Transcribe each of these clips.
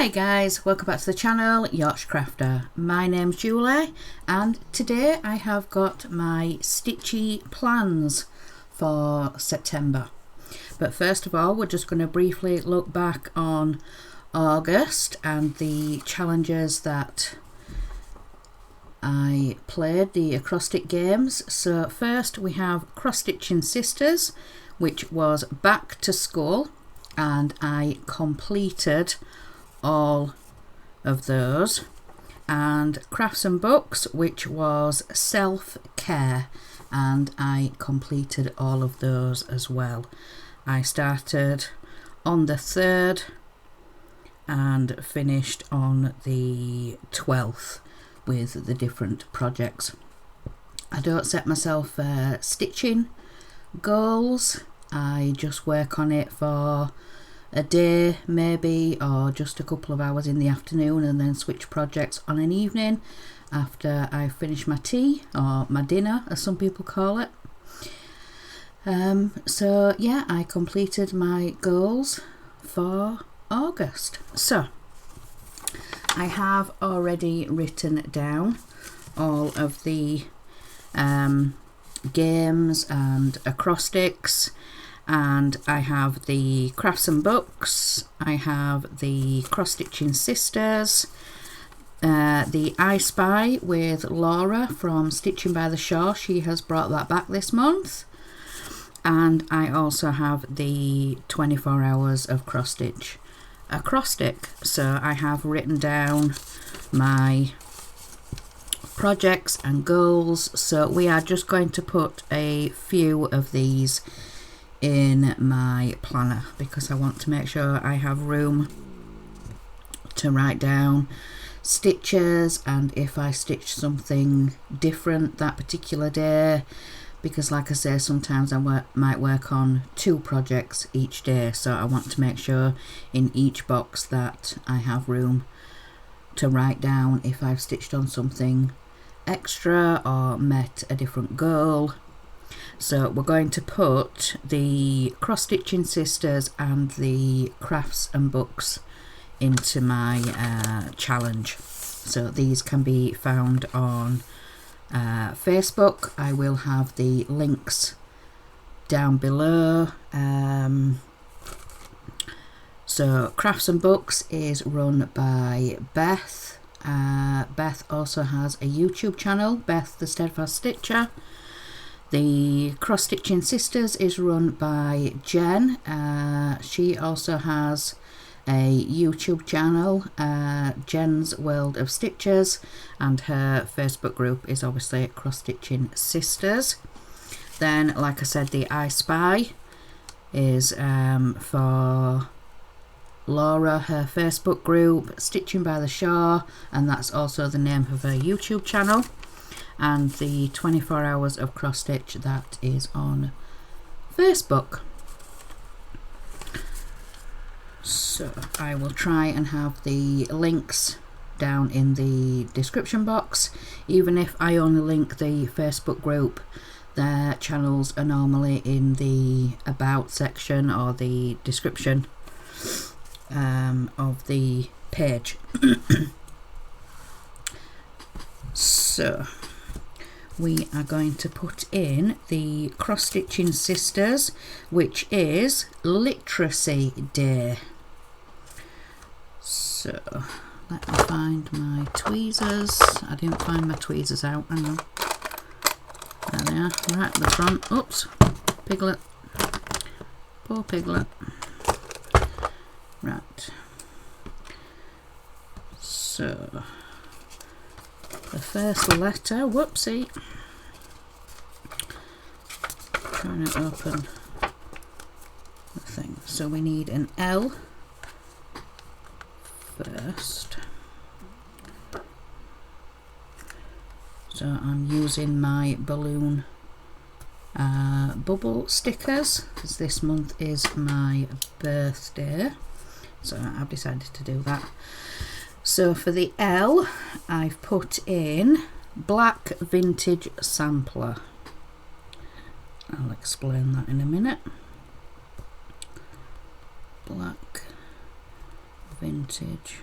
Hi guys, welcome back to the channel, Yorkshire Crafter. My name's Julie and today I have got my Stitchy plans for September. But first of all, we're just going to briefly look back on August and the challenges that I played, the Acrostic games. So first we have Cross-Stitching Sisters, which was back to school, and I completed all of those. And Crafts and Books, which was self-care, and I completed all of those as well. I started on the 3rd and finished on the 12th with the different projects. I don't set myself stitching goals. I just work on it for a day maybe, or just a couple of hours in the afternoon, and then switch projects on an evening after I finish my tea, or my dinner as some people call it. So yeah, I completed my goals for August. So I have already written down all of the games and acrostics, and I have the Crafts and Books, I have the Cross-Stitching Sisters, the I Spy with Laura from Stitching by the Shore. She has brought that back this month. And I also have the 24 hours of cross stitch acrostic. So I have written down my projects and goals. So we are just going to put a few of these in my planner because I want to make sure I have room to write down stitches, and if I stitch something different that particular day, because like I say, sometimes I might work on 2 projects each day, so I want to make sure in each box that I have room to write down if I've stitched on something extra or met a different goal. So we're going to put the Cross-Stitching Sisters and the Crafts and Books into my challenge. So these can be found on Facebook. I will have the links down below. So Crafts and Books is run by Beth. Beth also has a YouTube channel, Beth the Steadfast Stitcher. The Cross-Stitching Sisters is run by Jen. She also has a YouTube channel, Jen's World of Stitches, and her Facebook group is obviously Cross-Stitching Sisters. Then, like I said, the I Spy is for Laura, her Facebook group, Stitching by the Shore, and that's also the name of her YouTube channel. And the 24 hours of cross stitch, that is on Facebook. So I will try and have the links down in the description box. Even if I only link the Facebook group, their channels are normally in the about section or the description of the page. So we are going to put in the Cross-Stitching Sisters, which is Literacy Day. So let me find my tweezers. I didn't find my tweezers out. Hang on. There they are. Right at the front. Oops. Piglet. Poor Piglet. Right. So the first letter. Whoopsie. Trying to open the thing. So we need an L first. So I'm using my balloon bubble stickers because this month is my birthday, so I've decided to do that. So for the L, I've put in Black Vintage Sampler. I'll explain that in a minute. Black Vintage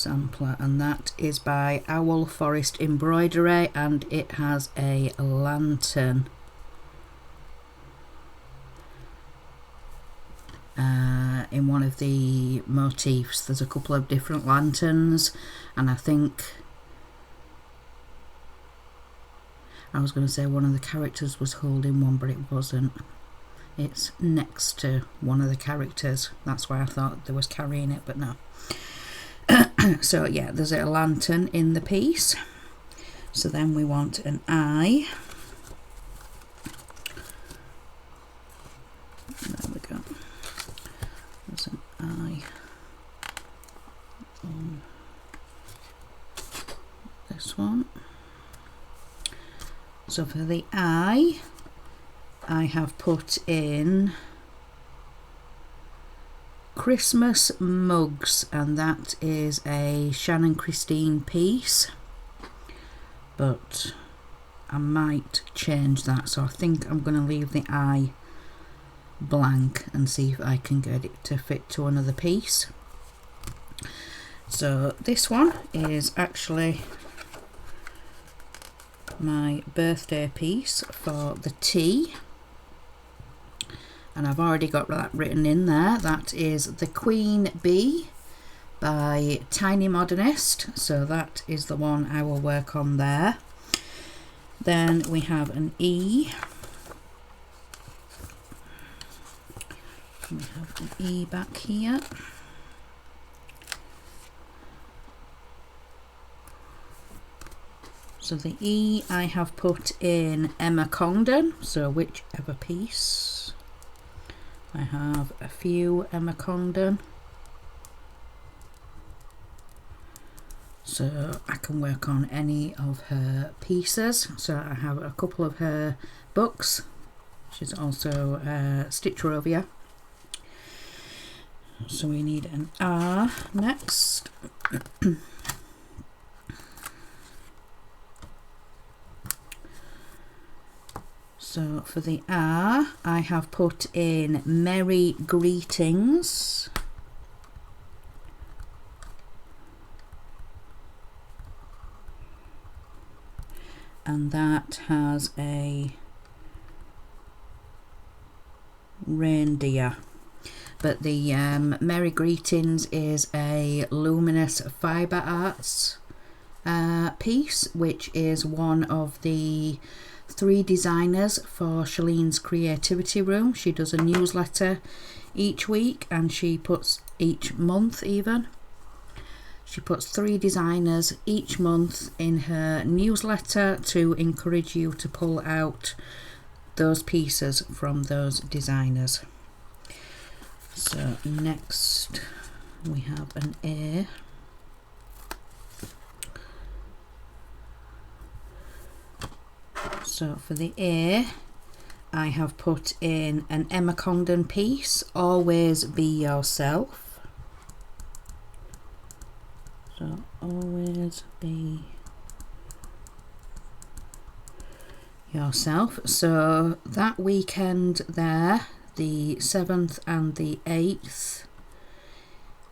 sampler, and that is by Owl Forest Embroidery, and it has a lantern in one of the motifs. There's a couple of different lanterns, and I think I was going to say one of the characters was holding one, but it wasn't. It's next to one of the characters. That's why I thought they was carrying it, but no. So yeah, there's a lantern in the piece. So then we want an eye. There we go. There's an eye on this one. So for the eye, I have put in Christmas mugs, and that is a Shannon Christine piece, but I might change that, so I think I'm going to leave the eye blank and see if I can get it to fit to another piece. So this one is actually my birthday piece for the tea, and I've already got that written in there. That is the Queen Bee by Tiny Modernist, so that is the one I will work on there. Then we have an E. We have an E back here. So the E I have put in Emma Congdon, so whichever piece. I have a few Emma Congdon, so I can work on any of her pieces. So I have a couple of her books. She's also a stitcher over here. So we need an R next. So for the R, I have put in Merry Greetings. And that has a reindeer. But the Merry Greetings is a Luminous Fibre Arts piece, which is one of the 3 designers for Shalene's Creativity Room. She does a newsletter each week, and she puts each month even. She puts 3 designers each month in her newsletter to encourage you to pull out those pieces from those designers. So next we have an A. So for the A, I have put in an Emma Congdon piece, Always Be Yourself. So always be yourself. So that weekend there, the 7th and the 8th,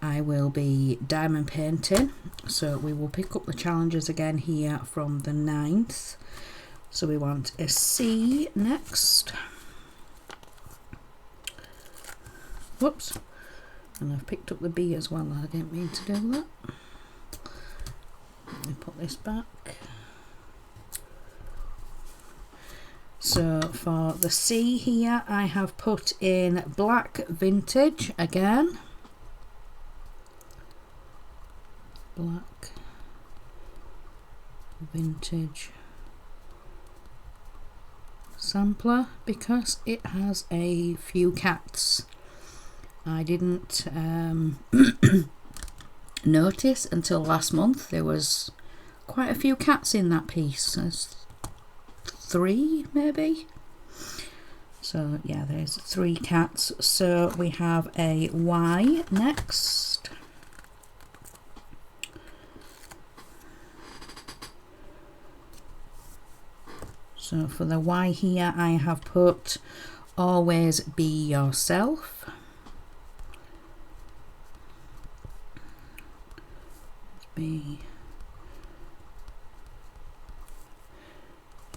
I will be diamond painting. So we will pick up the challenges again here from the 9th. So we want a C next. Whoops. And I've picked up the B as well. I didn't mean to do that. Let me put this back. So for the C here, I have put in Black Vintage again. Black Vintage sampler, because it has a few cats. I didn't notice until last month there was quite a few cats in that piece. There's 3 maybe. So yeah, there's 3 cats. So we have a Y next. So for the Y here, I have put Always Be Yourself.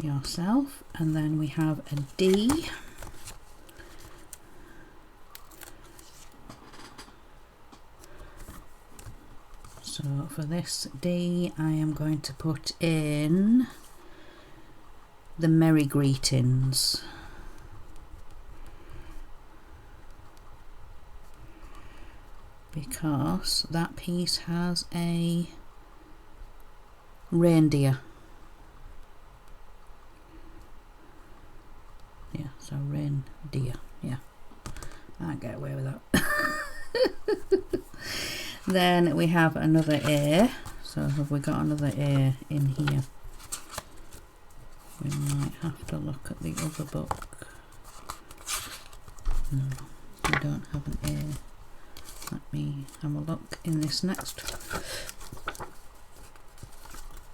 yourself, and then we have a D. So for this D, I am going to put in the Merry Greetings. Because that piece has a reindeer. Yeah, so reindeer. Yeah, I get away with that. Then we have another A. So have we got another A in here? We might have to look at the other book. No, we don't have an A. Let me have a look in this next.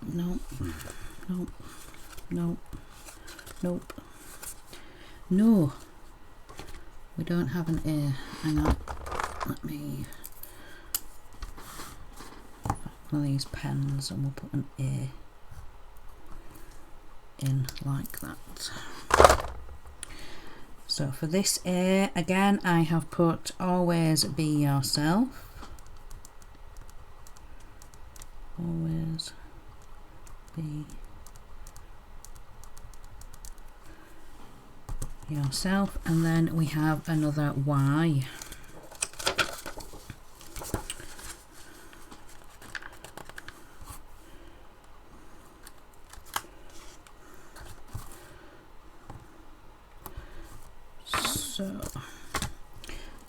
Nope, nope, nope, nope. No, we don't have an A. Hang on, let me one of these pens and we'll put an A in like that. So for this A, again, I have put always be yourself. Always be yourself. And then we have another Y. So I'm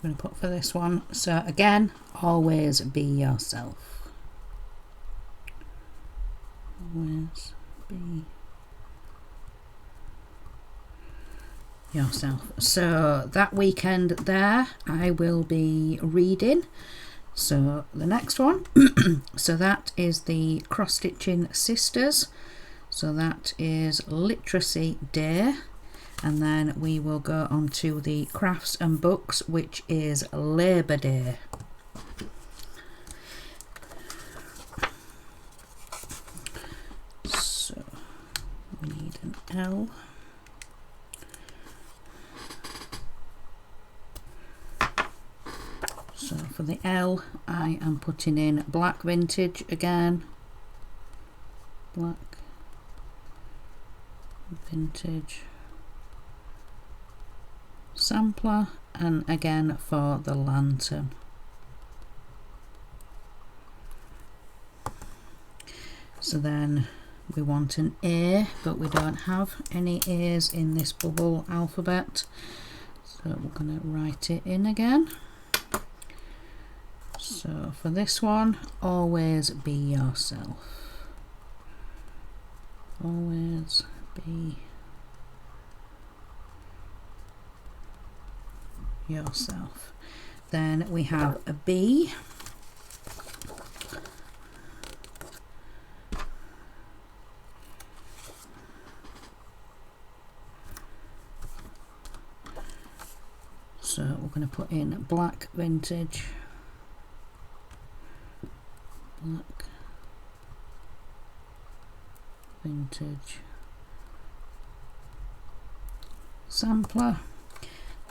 going to put for this one, so again, always be yourself. Always be yourself. So that weekend there, I will be reading. So the next one, so that is the Cross Stitching Sisters. So that is Literacy Day. And then we will go on to the Crafts and Books, which is Labour Day. So we need an L. So for the L, I am putting in black vintage again. Black vintage sampler, and again for the lantern. So then we want an A, but we don't have any A's in this bubble alphabet, so we're going to write it in again. So for this one, always be yourself. Always be yourself. Then we have a B. So we're going to put in black vintage, black vintage sampler.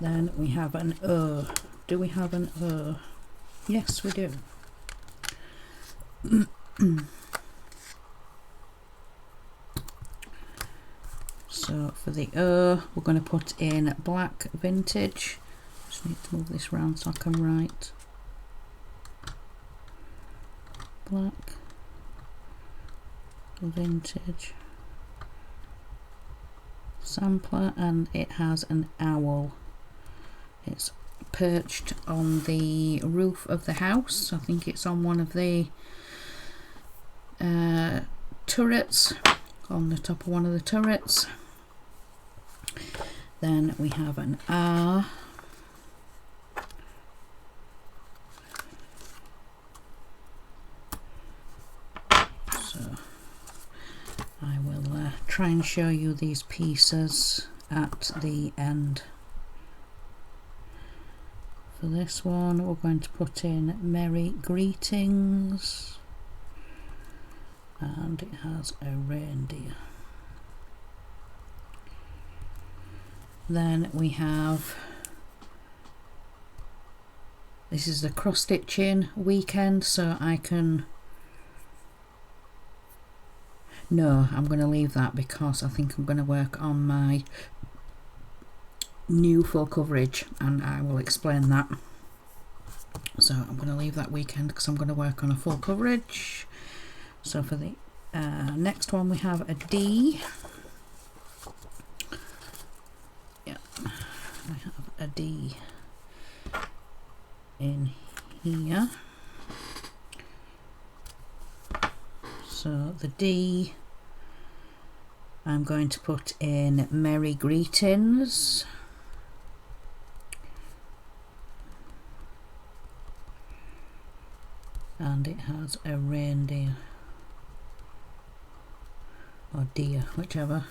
Then we have an O. Do we have an O? Yes, we do. So for the O, we're going to put in black vintage. Just need to move this round so I can write. Black vintage sampler, and it has an owl. It's perched on the roof of the house. I think it's on one of the turrets, on the top of one of the turrets. Then we have an R. So I will try and show you these pieces at the end. For this one, we're going to put in Merry Greetings, and it has a reindeer. Then we have, this is the cross stitching weekend, so I can, no, I'm going to leave that because I think I'm going to work on my new full coverage and I will explain that. So I'm going to leave that weekend because I'm going to work on a full coverage. So for the next one we have a D. Yeah, I have a D in here. So the D, I'm going to put in Merry Greetings. And it has a reindeer or deer, whichever.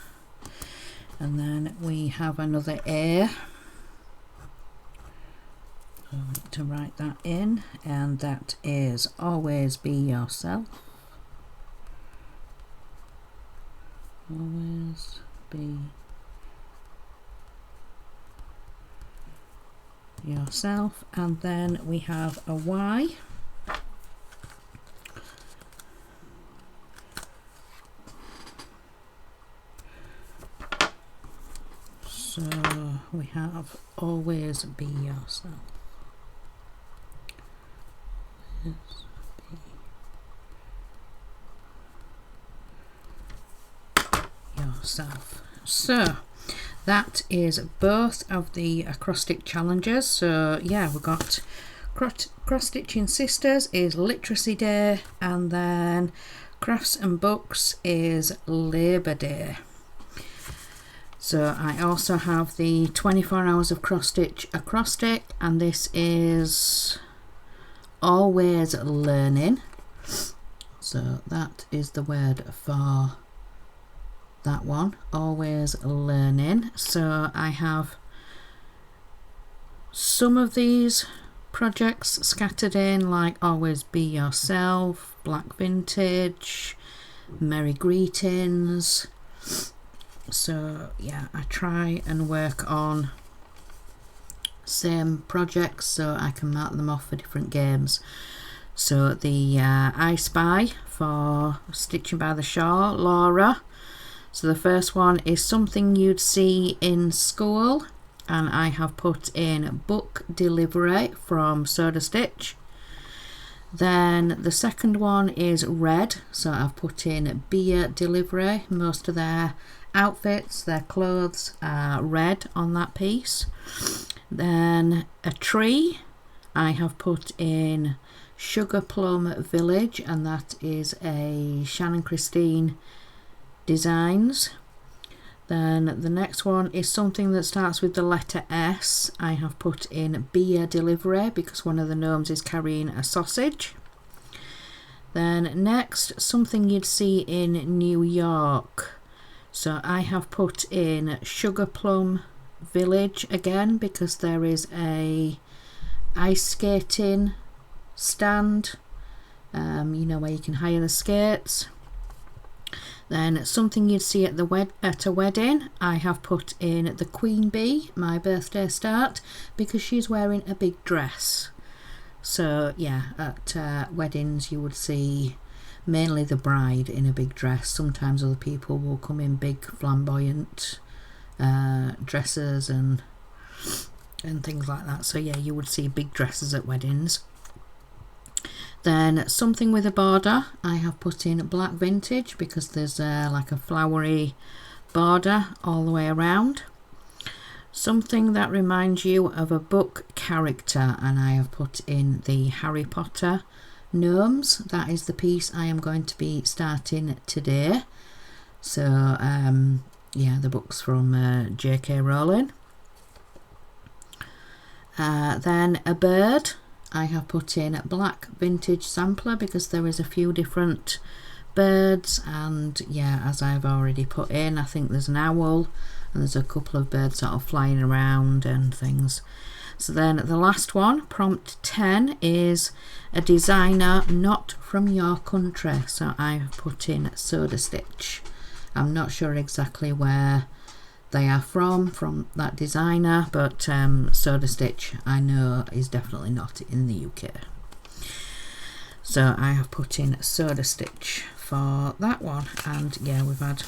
And then we have another A. So I need to write that in, and that is always be yourself. Always be yourself. And then we have a Y. So we have always be yourself. Always be yourself. So that is both of the acrostic challenges. So yeah, we've got cross stitching sisters is literacy day, and then crafts and books is Labour Day. So I also have the 24 hours of cross stitch acrostic, and this is always learning. So that is the word for that one, always learning. So I have some of these projects scattered in, like always be yourself, black vintage, Merry Greetings. So yeah, I try and work on same projects so I can mark them off for different games. So the I Spy for Stitching by the Shore, Laura. So the first one is something you'd see in school, and I have put in book delivery from Soda Stitch. Then the second one is red, so I've put in beer delivery. Most of their outfits, their clothes are red on that piece. Then a tree, I have put in Sugar Plum Village, and that is a Shannon Christine Designs. Then the next one is something that starts with the letter S. I have put in beer delivery because one of the gnomes is carrying a sausage. Then next, something you'd see in New York. So I have put in Sugar Plum Village again because there is a ice skating stand, you know, where you can hire the skates. Then something you'd see at a wedding, I have put in the Queen Bee, my birthday start, because she's wearing a big dress. So yeah, at weddings you would see mainly the bride in a big dress. Sometimes other people will come in big flamboyant dresses and things like that. So yeah, you would see big dresses at weddings. Then something with a border, I have put in black vintage because there's like a flowery border all the way around. Something that reminds you of a book character, and I have put in the Harry Potter gnomes. That is the piece I am going to be starting today. So yeah, the book's from J.K. Rowling. Then a bird, I have put in black vintage sampler because there is a few different birds, and yeah, as I've already put in, I think there's an owl and there's a couple of birds sort of flying around and things. So then the last one, prompt 10, is a designer not from your country. So I've put in Soda Stitch. I'm not sure exactly where they are from that designer, but Soda Stitch I know is definitely not in the UK. So I have put in Soda Stitch for that one. And yeah, we've had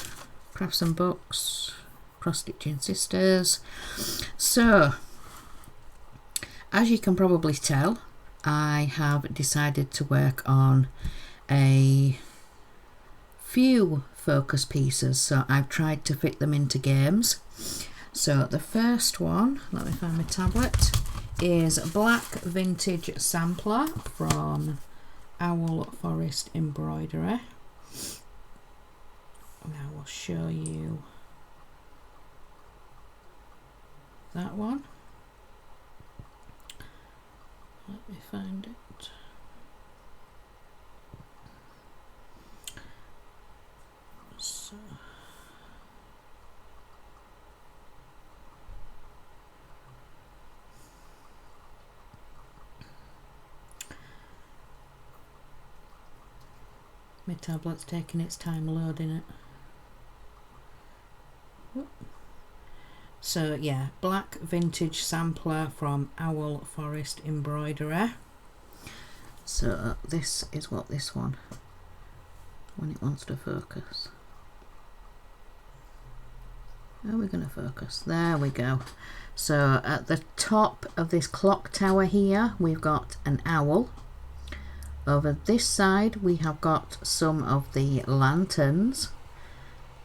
Crafts and Books, Cross-Stitching Sisters. So as you can probably tell, I have decided to work on a few focus pieces, so I've tried to fit them into games. So the first one, let me find my tablet, is Black Vintage Sampler from Owl Forest Embroidery. Now we'll show you that one. Let me find it. So my tablet's taking its time loading it. Whoop. So yeah, Black Vintage Sampler from Owl Forest Embroidery. So this is what this one, when it wants to focus. Are we going to focus? There we go. So at the top of this clock tower here, we've got an owl. Over this side we have got some of the lanterns,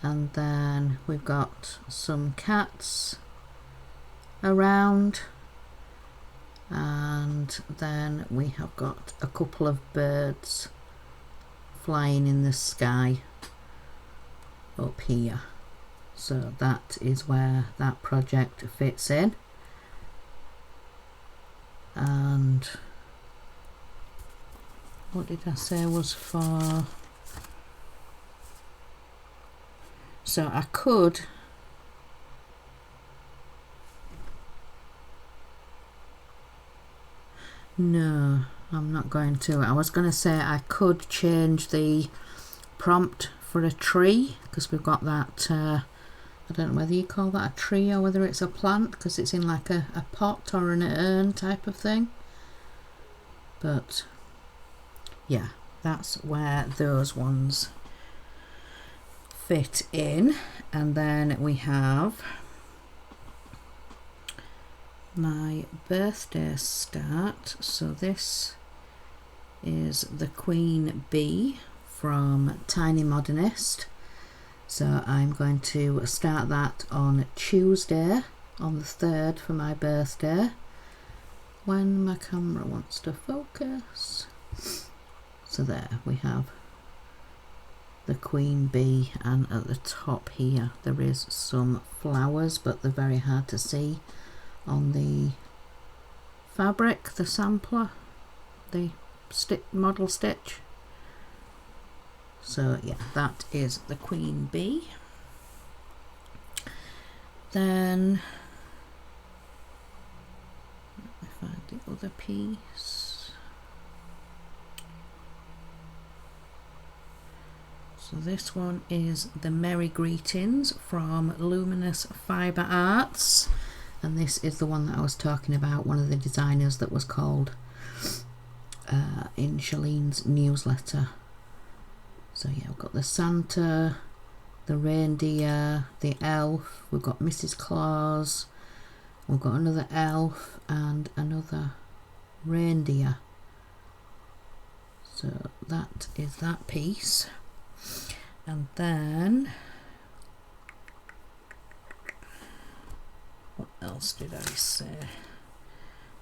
and then we've got some cats around, and then we have got a couple of birds flying in the sky up here. So that is where that project fits in. And what did I say was for? So I could no, I'm not going to. I was going to say I could change the prompt for a tree, because we've got that I don't know whether you call that a tree or whether it's a plant, because it's in like a pot or an urn type of thing. But yeah, that's where those ones fit in. And then we have my birthday start. So this is the Queen Bee from Tiny Modernist. So I'm going to start that on Tuesday, on the 3rd, for my birthday, when my camera wants to focus. So there we have the Queen Bee, and at the top here there is some flowers, but they're very hard to see on the fabric, the sampler, the model stitch. So yeah, that is the Queen Bee. Then let me find the other piece. So this one is the Merry Greetings from Luminous Fibre Arts, and this is the one that I was talking about, one of the designers that was called in Shalene's newsletter. So yeah, we've got the Santa, the reindeer, the elf, we've got Mrs. Claus, we've got another elf and another reindeer. So that is that piece. And then what else did I say?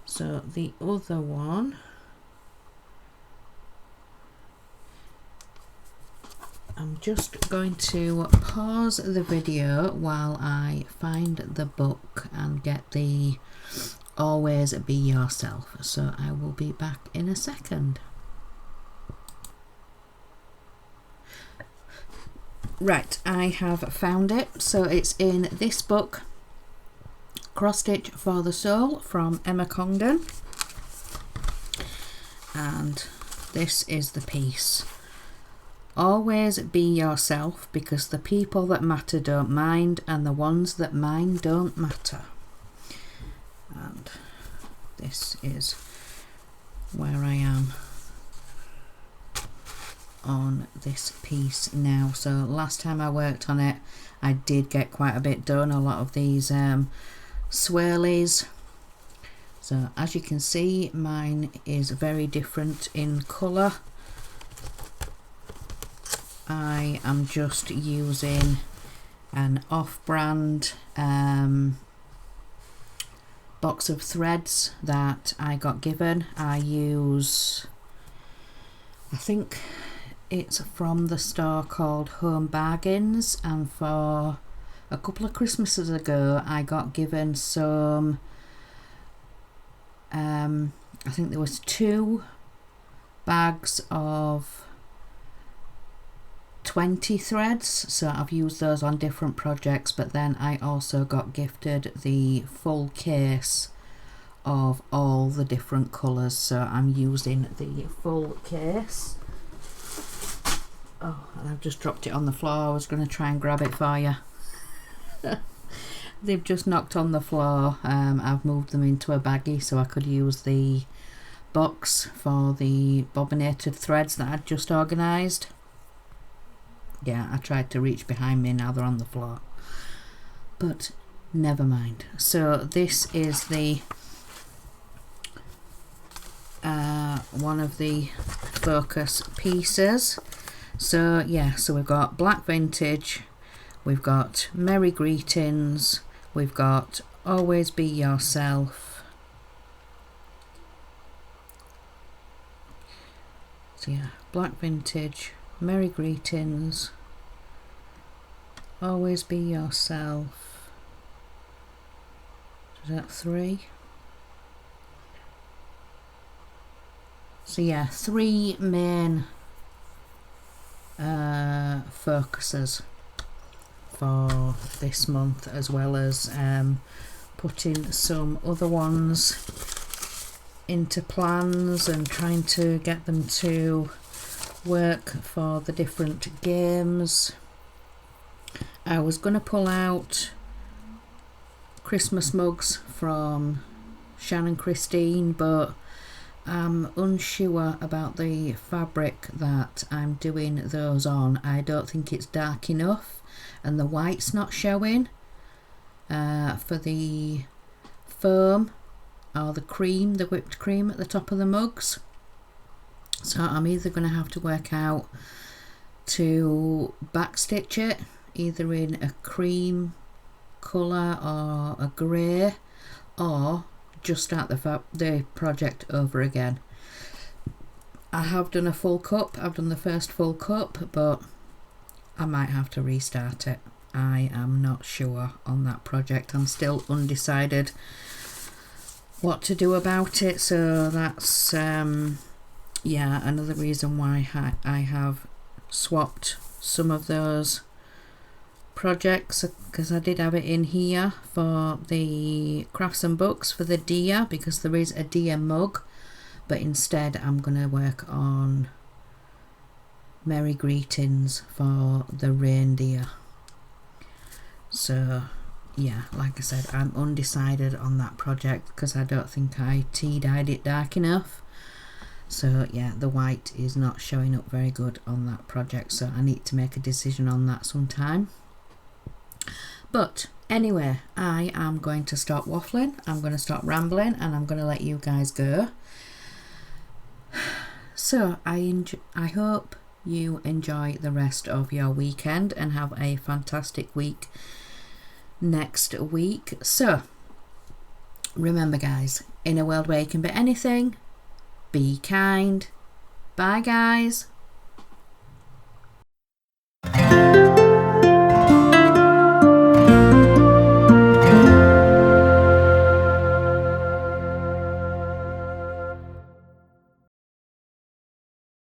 So the other one, I'm just going to pause the video while I find the book and get the Always Be Yourself. So I will be back in a second. Right, I have found it. So it's in this book, Cross Stitch for the Soul from Emma Congdon. And this is the piece. always be yourself, because the people that matter don't mind, and the ones that mind don't matter. And this is where I am on this piece now. So last time I worked on it, I did get quite a bit done, a lot of these swirlies. So as you can see, mine is very different in colour. I am just using an off-brand box of threads that I got given. I use, I think it's from the store called Home Bargains, and for a couple of Christmases ago I got given some, I think there was 2 bags of 20 threads, so I've used those on different projects, but then I also got gifted the full case of all the different colours, so I'm using the full case. Oh, and I've just dropped it on the floor. I was going to try and grab it for you. They've just knocked on the floor. I've moved them into a baggie so I could use the box for the bobbinated threads that I'd just organised. Yeah, I tried to reach behind me, now they're on the floor. But never mind. So this is the one of the focus pieces. So yeah, so we've got Black Vintage, we've got Merry Greetings, we've got Always Be Yourself. So yeah, Black Vintage, Merry Greetings, Always Be Yourself. Is that 3? So yeah, 3 main focuses for this month, as well as putting some other ones into plans and trying to get them to work for the different games. I was going to pull out Christmas mugs from Shannon Christine, but I'm unsure about the fabric that I'm doing those on. I don't think it's dark enough, and the white's not showing for the foam or the cream, the whipped cream at the top of the mugs. So I'm either going to have to work out to backstitch it, either in a cream colour or a grey, or just start the project over again. I have done a full cup, I've done the first full cup, but I might have to restart it. I am not sure on that project. I'm still undecided what to do about it, so that's yeah, another reason why I have swapped some of those projects, because I did have it in here for the crafts and books for the deer, because there is a deer mug, but instead I'm going to work on Merry Greetings for the reindeer. So yeah, like I said, I'm undecided on that project because I don't think I tea-dyed it dark enough. So yeah, the white is not showing up very good on that project, so I need to make a decision on that sometime. But anyway, I am going to stop waffling, I'm going to stop rambling, and I'm going to let you guys go. So I hope you enjoy the rest of your weekend and have a fantastic week next week. So remember guys, in a world where you can be anything, be kind. Bye guys.